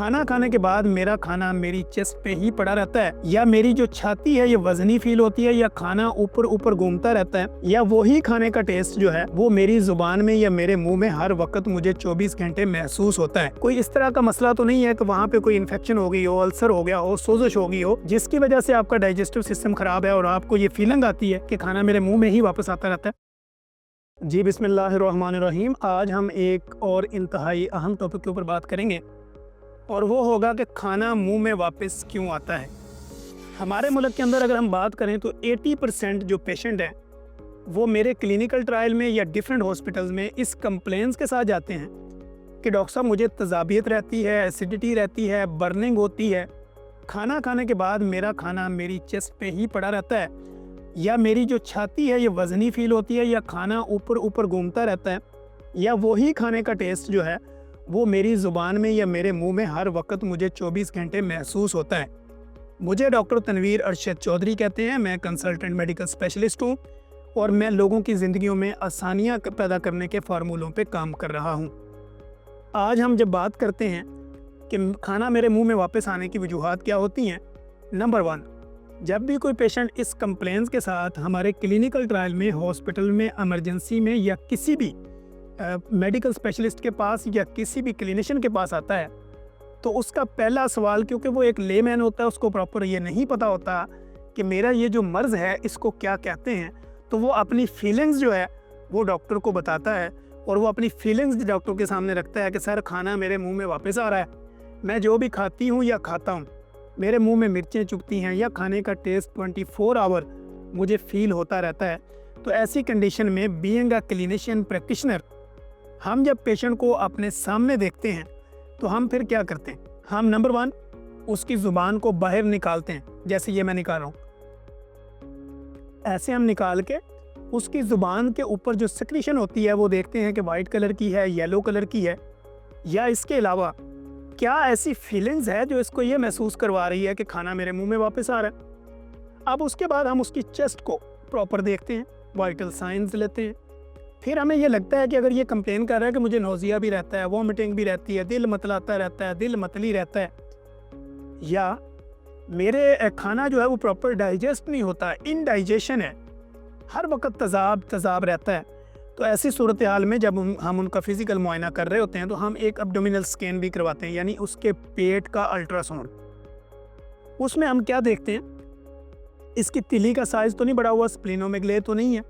खाना खाने के बाद मेरा खाना मेरी चेस्ट पे ही पड़ा रहता है, या मेरी जो छाती है ये वजनी फील होती है, या खाना ऊपर ऊपर घूमता रहता है, या वही खाने का टेस्ट जो है वो मेरी जुबान में या मेरे मुंह में हर वक्त मुझे 24 घंटे महसूस होता है। कोई इस तरह का मसला तो नहीं है कि वहाँ पे कोई इन्फेक्शन हो गई हो, अल्सर हो गया हो, सोजिश हो गई हो, जिसकी वजह से आपका डाइजेस्टिव सिस्टम खराब है और आपको ये फीलिंग आती है कि खाना मेरे मुंह में ही वापस आता रहता है। जी बिस्मिल्लाहिर्रहमानिर्रहीम। आज हम एक और इंतहाई अहम टॉपिक के ऊपर बात करेंगे और वो होगा कि खाना मुंह में वापस क्यों आता है। हमारे मुल्क के अंदर अगर हम बात करें तो 80% जो पेशेंट हैं वो मेरे क्लिनिकल ट्रायल में या डिफरेंट हॉस्पिटल्स में इस कंप्लेंट्स के साथ जाते हैं कि डॉक्टर साहब मुझे तजाबियत रहती है, एसिडिटी रहती है, बर्निंग होती है, खाना खाने के बाद मेरा खाना मेरी चेस्ट पे ही पड़ा रहता है, या मेरी जो छाती है ये वज़नी फील होती है, या खाना ऊपर ऊपर घूमता रहता है, या वही खाने का टेस्ट जो है वो मेरी ज़ुबान में या मेरे मुंह में हर वक्त मुझे 24 घंटे महसूस होता है। मुझे डॉक्टर तनवीर अरशद चौधरी कहते हैं। मैं कंसल्टेंट मेडिकल स्पेशलिस्ट हूँ और मैं लोगों की ज़िंदगियों में आसानियाँ पैदा करने के फार्मूलों पे काम कर रहा हूँ। आज हम जब बात करते हैं कि खाना मेरे मुंह में वापस आने की वजूहात क्या होती हैं, नंबर 1, जब भी कोई पेशेंट इस कंप्लेंट्स के साथ हमारे क्लिनिकल ट्रायल में, हॉस्पिटल में, इमरजेंसी में या किसी भी मेडिकल स्पेशलिस्ट के पास या किसी भी क्लिनिशियन के पास आता है, तो उसका पहला सवाल, क्योंकि वो एक लेमैन होता है, उसको प्रॉपर ये नहीं पता होता कि मेरा ये जो मर्ज़ है इसको क्या कहते हैं, तो वो अपनी फीलिंग्स जो है वो डॉक्टर को बताता है और वो अपनी फीलिंग्स डॉक्टर के सामने रखता है कि सर खाना मेरे मुंह में वापस आ रहा है, मैं जो भी खाती हूँ या खाता हूँ मेरे मुंह में मिर्चें चुभती हैं, या खाने का टेस्ट 24 आवर मुझे फील होता रहता है। तो ऐसी कंडीशन में बीइंग अ क्लिनिशियन प्रैक्टिशनर, हम जब पेशेंट को अपने सामने देखते हैं तो हम फिर क्या करते हैं, हम नंबर 1 उसकी ज़ुबान को बाहर निकालते हैं, जैसे ये मैं निकाल रहा हूँ, ऐसे हम निकाल के उसकी ज़ुबान के ऊपर जो सेक्रीशन होती है वो देखते हैं कि वाइट कलर की है, येलो कलर की है, या इसके अलावा क्या ऐसी फीलिंग्स है जो इसको ये महसूस करवा रही है कि खाना मेरे मुंह में वापस आ रहा है। अब उसके बाद हम उसकी चेस्ट को प्रॉपर देखते हैं, वाइटल साइंस लेते हैं। फिर हमें ये लगता है कि अगर ये कंप्लेन कर रहा है कि मुझे नौजिया भी रहता है, वॉमिटिंग भी रहती है, दिल मतलाता रहता है, दिल मतली रहता है, या मेरे खाना जो है वो प्रॉपर डाइजेस्ट नहीं होता, इनडाइजेशन है, हर वक्त तजाब रहता है, तो ऐसी सूरत हाल में जब हम उनका फिज़िकल मुआयना कर रहे होते हैं तो हम एक एब्डोमिनल स्कैन भी करवाते हैं, यानी उसके पेट का अल्ट्रासाउंड। उसमें हम क्या देखते हैं, इसकी तिली का साइज़ तो नहीं बढ़ा हुआ, स्प्लीनोमेगले तो नहीं है,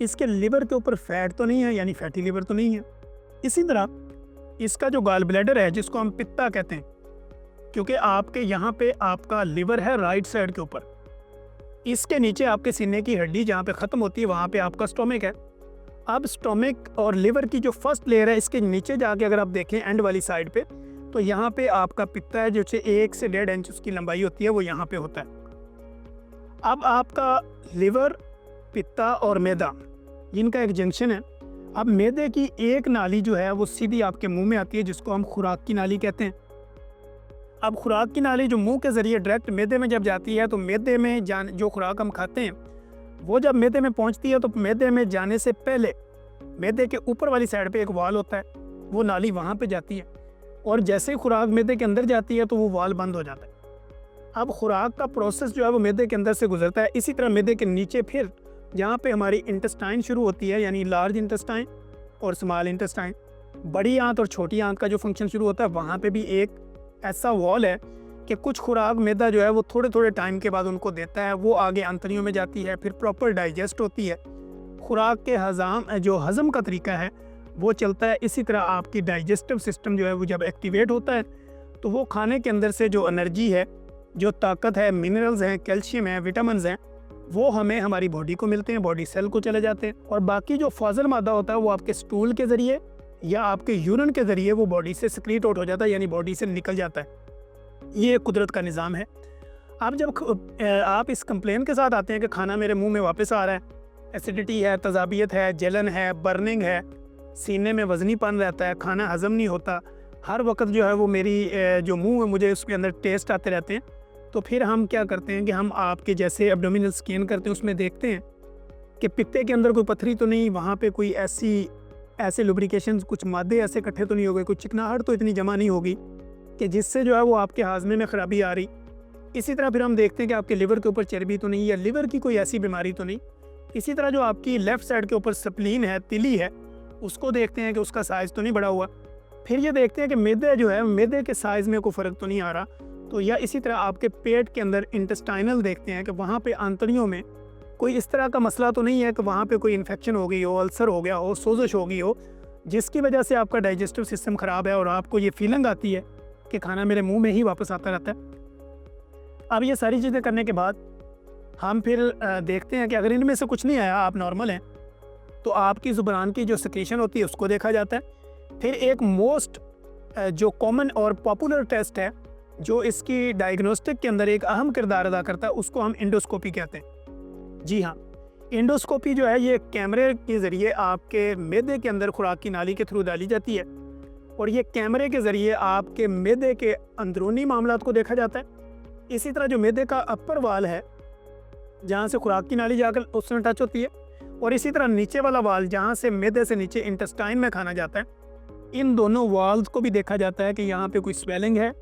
इसके लिवर के ऊपर फैट तो नहीं है, यानी फैटी लिवर तो नहीं है। इसी तरह इसका जो गॉल ब्लैडर है, जिसको हम पित्ता कहते हैं, क्योंकि आपके यहाँ पे आपका लिवर है राइट साइड के ऊपर, इसके नीचे आपके सीने की हड्डी जहाँ पे ख़त्म होती है वहाँ पे आपका स्टोमिक है। अब स्टोमिक और लिवर की जो फर्स्ट लेयर है, इसके नीचे जाके अगर आप देखें एंड वाली साइड पे, तो यहाँ पे आपका पित्ता है, जो 1 से 1.5 इंच उसकी लंबाई होती है, वो यहाँ पे होता है। अब आपका लिवर, पित्ता और मैदा, इनका एक जंक्शन है। अब मैदे की एक नाली जो है वो सीधी आपके मुंह में आती है, जिसको हम खुराक की नाली कहते हैं। अब खुराक की नाली जो मुंह के ज़रिए डायरेक्ट मैदे में जब जाती है, तो मैदे में जो खुराक हम खाते हैं वो जब मैदे में पहुंचती है, तो मैदे में जाने से पहले मैदे के ऊपर वाली साइड पे एक वाल होता है, वो नाली वहाँ पे जाती है, और जैसे ही खुराक मैदे के अंदर जाती है तो वो वाल बंद हो जाता है। अब खुराक का प्रोसेस जो है वो मैदे के अंदर से गुजरता है। इसी तरह मैदे के नीचे फिर जहाँ पे हमारी इंटेस्टाइन शुरू होती है, यानी लार्ज इंटेस्टाइन और स्मॉल इंटेस्टाइन, बड़ी आंत और छोटी आंत का जो फंक्शन शुरू होता है, वहाँ पे भी एक ऐसा वॉल है कि कुछ खुराक मैदा जो है वो थोड़े थोड़े टाइम के बाद उनको देता है, वो आगे आंतड़ियों में जाती है, फिर प्रॉपर डाइजेस्ट होती है, खुराक के हज़म का तरीका है वो चलता है। इसी तरह आपकी डाइजेस्टिव सिस्टम जो है वो जब एक्टिवेट होता है तो वो खाने के अंदर से जो एनर्जी है, जो ताकत है, मिनरल्स हैं, कैल्शियम है, विटामिन हैं, वो हमें हमारी बॉडी को मिलते हैं, बॉडी सेल को चले जाते हैं, और बाकी जो फाजल मादा होता है वो आपके स्टूल के ज़रिए या आपके यूरिन के ज़रिए वो बॉडी से सिक्रीट आउट हो जाता है, यानी बॉडी से निकल जाता है। ये कुदरत का निज़ाम है। अब जब आप इस कंप्लेन के साथ आते हैं कि खाना मेरे मुंह में वापस आ रहा है, एसिडिटी है, तजाबियत है, जलन है, बर्निंग है, सीने में वज़नीपन रहता है, खाना हज़म नहीं होता, हर वक्त जो है वो मेरी जो मुंह है मुझे उसके अंदर टेस्ट आते रहते हैं, तो फिर हम क्या करते हैं कि हम आपके जैसे एब्डोमिनल स्कैन करते हैं, उसमें देखते हैं कि पित्ते के अंदर कोई पथरी तो नहीं, वहाँ पे कोई ऐसे लुब्रिकेशन, कुछ मादे ऐसे इकट्ठे तो नहीं हो गए, कुछ चिकनाहट तो इतनी जमा नहीं होगी, कि जिससे जो है वो आपके हाजमे में ख़राबी आ रही। इसी तरह फिर हम देखते हैं कि आपके लिवर के ऊपर चर्बी तो नहीं, या लिवर की कोई ऐसी बीमारी तो नहीं। इसी तरह जो आपकी लेफ़्ट साइड के ऊपर स्प्लीन है, तिली है, उसको देखते हैं कि उसका साइज़ तो नहीं बढ़ा हुआ। फिर ये देखते हैं कि मैदे जो है, मैदे के साइज़ में कोई फ़र्क तो नहीं आ रहा। तो या इसी तरह आपके पेट के अंदर इंटेस्टाइनल देखते हैं कि वहाँ पे आंतड़ियों में कोई इस तरह का मसला तो नहीं है कि वहाँ पे कोई इन्फेक्शन हो गई हो, अल्सर हो गया हो, सोजिश हो गई हो, जिसकी वजह से आपका डाइजेस्टिव सिस्टम ख़राब है और आपको ये फीलिंग आती है कि खाना मेरे मुंह में ही वापस आता रहता है। अब ये सारी चीज़ें करने के बाद हम फिर देखते हैं कि अगर इनमें से कुछ नहीं आया, आप नॉर्मल हैं, तो आपकी ज़ुबान की जो सेक्रेशन होती है उसको देखा जाता है। फिर एक मोस्ट जो कॉमन और पॉपुलर टेस्ट है जो इसकी डायग्नोस्टिक के अंदर एक अहम किरदार अदा करता है, उसको हम एंडोस्कोपी कहते हैं। जी हाँ, एंडोस्कोपी जो है ये कैमरे के ज़रिए आपके मैदे के अंदर खुराक की नाली के थ्रू डाली जाती है और ये कैमरे के ज़रिए आपके मैदे के अंदरूनी मामलात को देखा जाता है। इसी तरह जो मैदे का अपर वाल है, जहाँ से खुराक की नाली जाकर उसमें टच होती है, और इसी तरह नीचे वाला वाल जहाँ से मैदे से नीचे इंटेस्टाइन में खाना जाता है, इन दोनों वाल्स को भी देखा जाता है कि यहाँ पे कोई स्वेलिंग है,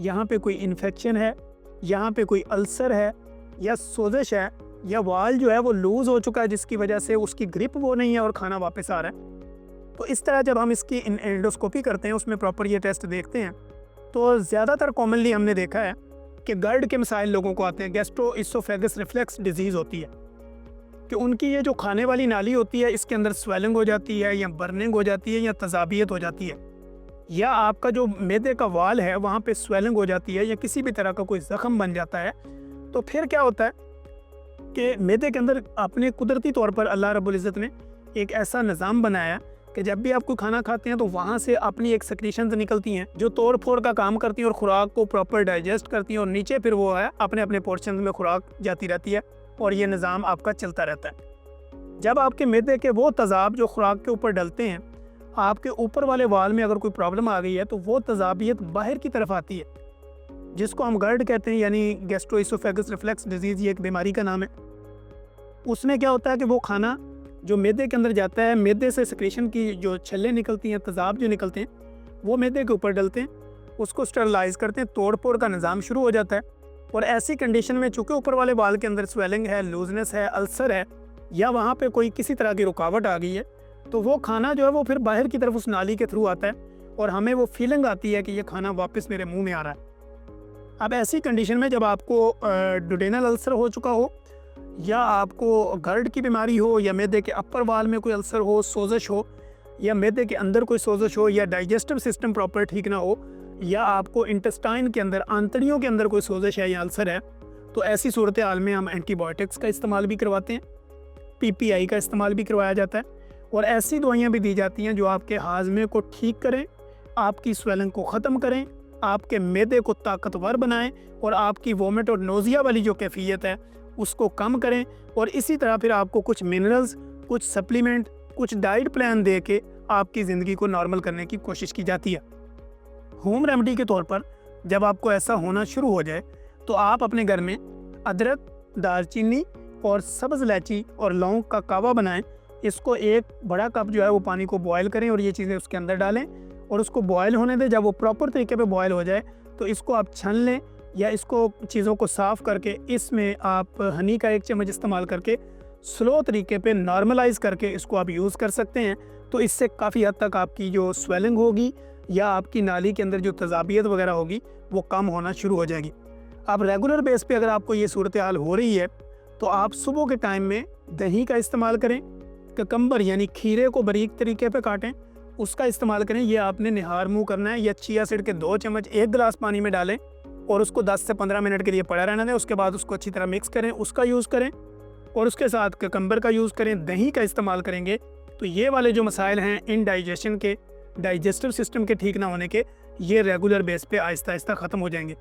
यहाँ पे कोई इन्फेक्शन है, यहाँ पे कोई अल्सर है या सोजिश है, या वाल जो है वो लूज़ हो चुका है जिसकी वजह से उसकी ग्रिप वो नहीं है और खाना वापस आ रहा है। तो इस तरह जब हम इसकी एंडोस्कोपी करते हैं, उसमें प्रॉपर ये टेस्ट देखते हैं, तो ज़्यादातर कॉमनली हमने देखा है कि गर्ड के मसाइल लोगों को आते हैं। गैस्ट्रोइसोफेगस रिफ्लेक्स डिजीज़ होती है कि उनकी ये जो खाने वाली नाली होती है इसके अंदर स्वेलिंग हो जाती है या बर्निंग हो जाती है या तज़ाबियत हो जाती है, या आपका जो मैदे का वाल है वहाँ पे स्वेलिंग हो जाती है या किसी भी तरह का कोई ज़ख़म बन जाता है। तो फिर क्या होता है कि मैदे के अंदर अपने कुदरती तौर पर अल्लाह रब्बुल इज़्ज़त ने एक ऐसा निज़ाम बनाया कि जब भी आप कोई खाना खाते हैं तो वहाँ से अपनी एक सेक्रेशंस निकलती हैं जो तोड़ फोड़ का काम करती हैं और खुराक को प्रॉपर डाइजेस्ट करती हैं, और नीचे फिर वो है अपने अपने पोर्शन में खुराक जाती रहती है और ये निज़ाम आपका चलता रहता है। जब आपके मैदे के वो तेज़ाब जो खुराक के ऊपर डलते हैं, आपके ऊपर वाले वाल में अगर कोई प्रॉब्लम आ गई है तो वो तज़ाबियत बाहर की तरफ आती है, जिसको हम गर्ड कहते हैं, यानी गैस्ट्रोइसोफेगस रिफ्लेक्स डिजीज़, ये एक बीमारी का नाम है। उसमें क्या होता है कि वो खाना जो मैदे के अंदर जाता है, मैदे से सेक्रेशन की जो छल्ले निकलती हैं, तेज़ाब जो निकलते हैं, वो मैदे के ऊपर डलते हैं, उसको स्टरलाइज करते हैं, तोड़ फोड़ का निज़ाम शुरू हो जाता है। और ऐसी कंडीशन में चूँकि ऊपर वाले बाल के अंदर स्वेलिंग है, लूजनेस है, अल्सर है, या वहाँ पे कोई किसी तरह की रुकावट आ गई है, तो वो खाना जो है वो फिर बाहर की तरफ उस नाली के थ्रू आता है और हमें वो फीलिंग आती है कि ये खाना वापस मेरे मुंह में आ रहा है। अब ऐसी कंडीशन में जब आपको डुडेनल अल्सर हो चुका हो, या आपको गर्ड की बीमारी हो, या मैदे के अपर वाल में कोई अल्सर हो, सोजिश हो, या मैदे के अंदर कोई सोजिश हो, या डाइजेस्टिव सिस्टम प्रॉपर ठीक ना हो, या आपको इंटेस्टाइन के अंदर, आंतड़ियों के अंदर कोई सोजिश है या अल्सर है, तो ऐसी सूरत हाल में हम एंटीबायोटिक्स का इस्तेमाल भी करवाते हैं, पीपीआई का इस्तेमाल भी करवाया जाता है, और ऐसी दवाइयाँ भी दी जाती हैं जो आपके हाजमे को ठीक करें, आपकी स्वेलिंग को ख़त्म करें, आपके मैदे को ताकतवर बनाएं और आपकी वोमिट और नोज़िया वाली जो कैफियत है उसको कम करें। और इसी तरह फिर आपको कुछ मिनरल्स, कुछ सप्लीमेंट, कुछ डाइट प्लान दे के आपकी ज़िंदगी को नॉर्मल करने की कोशिश की जाती है। होम रेमेडी के तौर पर जब आपको ऐसा होना शुरू हो जाए तो आप अपने घर में अदरक, दालचीनी और सब्ज़ इलायची और लौंग का कावा बनाएं। इसको एक बड़ा कप जो है वो पानी को बॉयल करें और ये चीज़ें उसके अंदर डालें और उसको बॉयल होने दें। जब वो प्रॉपर तरीके पे बॉयल हो जाए तो इसको आप छान लें, या इसको चीज़ों को साफ़ करके इसमें आप हनी का 1 चम्मच इस्तेमाल करके स्लो तरीके पे नॉर्मलाइज़ करके इसको आप यूज़ कर सकते हैं। तो इससे काफ़ी हद तक आपकी जो स्वेलिंग होगी या आपकी नाली के अंदर जो तज़ाबियत वगैरह होगी वो कम होना शुरू हो जाएगी। आप रेगुलर बेस पे अगर आपको ये सूरत हाल हो रही है तो आप सुबह के टाइम में दही का इस्तेमाल करें, ककम्बर यानी खीरे को बारीक तरीके पे काटें, उसका इस्तेमाल करें। ये आपने निहार मुँह करना है, या चिया सीड के 2 चम्मच 1 गिलास पानी में डालें और उसको 10 से 15 मिनट के लिए पड़ा रहना दें। उसके बाद उसको अच्छी तरह मिक्स करें, उसका यूज़ करें और उसके साथ ककम्बर का यूज़ करें, दही का इस्तेमाल करेंगे तो ये वाले जो मसाइल हैं इनडाइजेशन के, डाइजेस्टिव सिस्टम के ठीक ना होने के, ये रेगुलर बेस पे आहिस्ता आहिस्ता ख़त्म हो जाएंगे।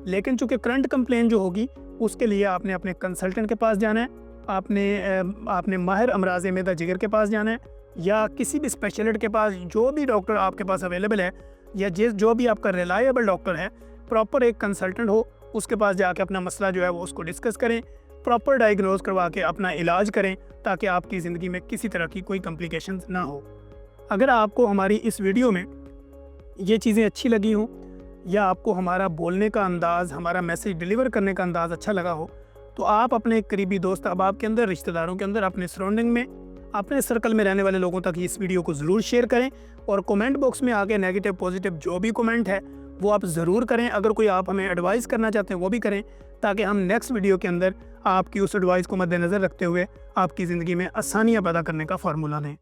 लेकिन चूँकि करंट कंप्लेन जो होगी उसके लिए आपने अपने कंसल्टेंट के पास जाना है, आपने माहिर अमराज़ मैदा जिगर के पास जाना है, या किसी भी स्पेशलिस्ट के पास, जो भी डॉक्टर आपके पास अवेलेबल है, या जो भी आपका रिलायबल डॉक्टर है, प्रॉपर एक कंसल्टेंट हो, उसके पास जाके अपना मसला जो है वो उसको डिस्कस करें, प्रॉपर डायग्नोज करवा के अपना इलाज करें ताकि आपकी ज़िंदगी में किसी तरह की कोई कॉम्प्लिकेशंस ना हो। अगर आपको हमारी इस वीडियो में ये चीज़ें अच्छी लगी हों या आपको हमारा बोलने का अंदाज़, हमारा मैसेज डिलीवर करने का अंदाज़ अच्छा लगा हो, तो आप अपने करीबी दोस्त अहबाब के अंदर, रिश्तेदारों के अंदर, अपने सराउंडिंग में, अपने सर्कल में रहने वाले लोगों तक इस वीडियो को ज़रूर शेयर करें। और कमेंट बॉक्स में आके नेगेटिव पॉजिटिव जो भी कमेंट है वो आप ज़रूर करें। अगर कोई आप हमें एडवाइस करना चाहते हैं वो भी करें, ताकि हम नेक्स्ट वीडियो के अंदर आपकी उस एडवाइस को मद्देनज़र रखते हुए आपकी ज़िंदगी में आसानियाँ पैदा करने का फार्मूला दें।